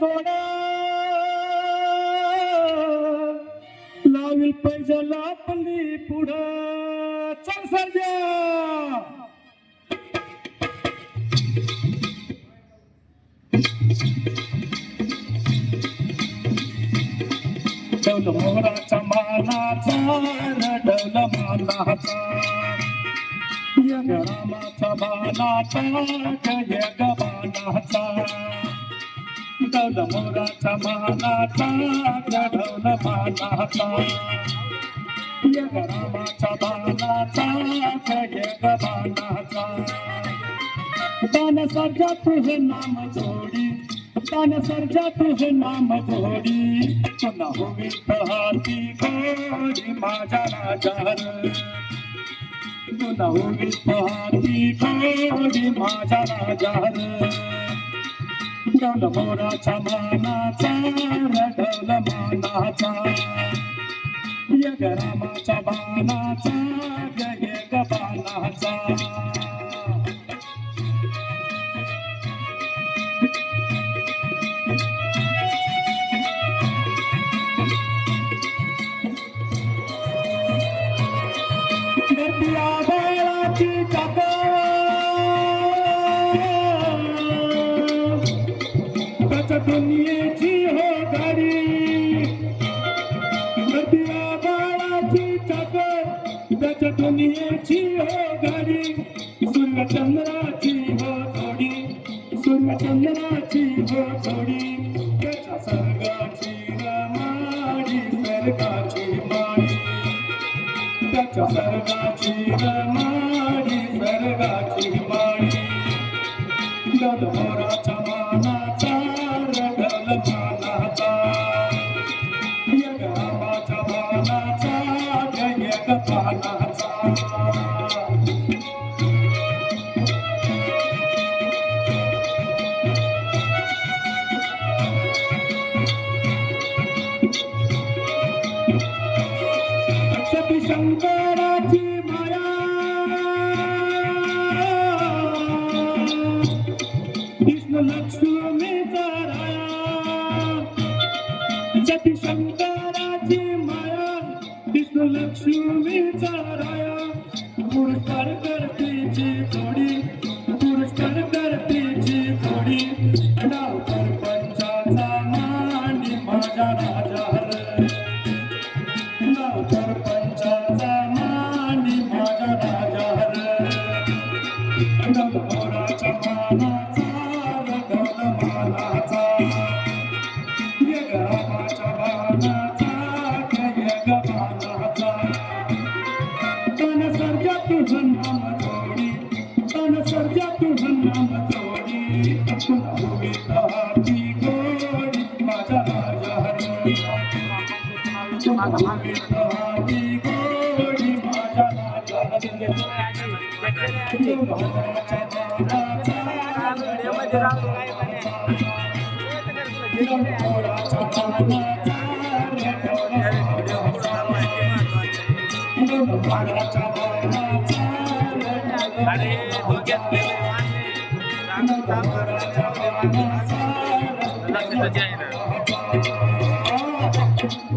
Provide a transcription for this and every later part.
जोडा लावील पैजाला पल्ली पुढं चल सर्जा डौल मोहराचा मानाचा डौल मानाचा यग रामाचा बाणाचा यग बाणाचा डौल मोहराचा मानाचा डौल मानाचा यग रामाचा बाणाचा यग बाणाचा दान सर्जा तुझे नाम जोडी दान सर्जा तुझे नाम जोडी पुन्हा होवी हाती गोडी माझ्या राजार पुन्हा होवी हाती गोडी माझ्या राजार डौल मोराचा मानाचा डौल मानाचा यग रामाचा बाणाचा यग बाणाचा गर्दिया बैलाची चाकर त्याच्या दुनियेची हो गाडी गर्दिया बैलाची चाकर त्याच्या दुनियेची हो गाडी सूर्यचंद्राची हो जोडी सूर्यचंद्राची हो जोडी त्याच्या सर्गाची रमाडी सर्गाची माडी त्याच्या सर्गाची रमाडी सर्गाची माडी डौल मोराच्या मानाचा डौल मानाचा यग रामाच्या बाणाचा यग बाणाचा शंकराची माया विष्णू लक्ष्मीचा राया जती शंकराची माया विष्णू लक्ष्मीचा राया पुरस्कार करतेची थोडी पुरस्कार करतेची थोडी डाव पंचाचा मांडी माझ्या राजार पंचाचा मांडी माझ्या राजार डौल मोराच्या मानाचा डौल मानाचा यग रामाच्या बाणाचा यग बाणाचा तन सर्जा तुझं नाम जोडी तन सर्जा तुझं नाम जोडी पुन्हा उभी हाती गोडी माझ्या राजार हाती गोडी माझ्या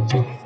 लक्ष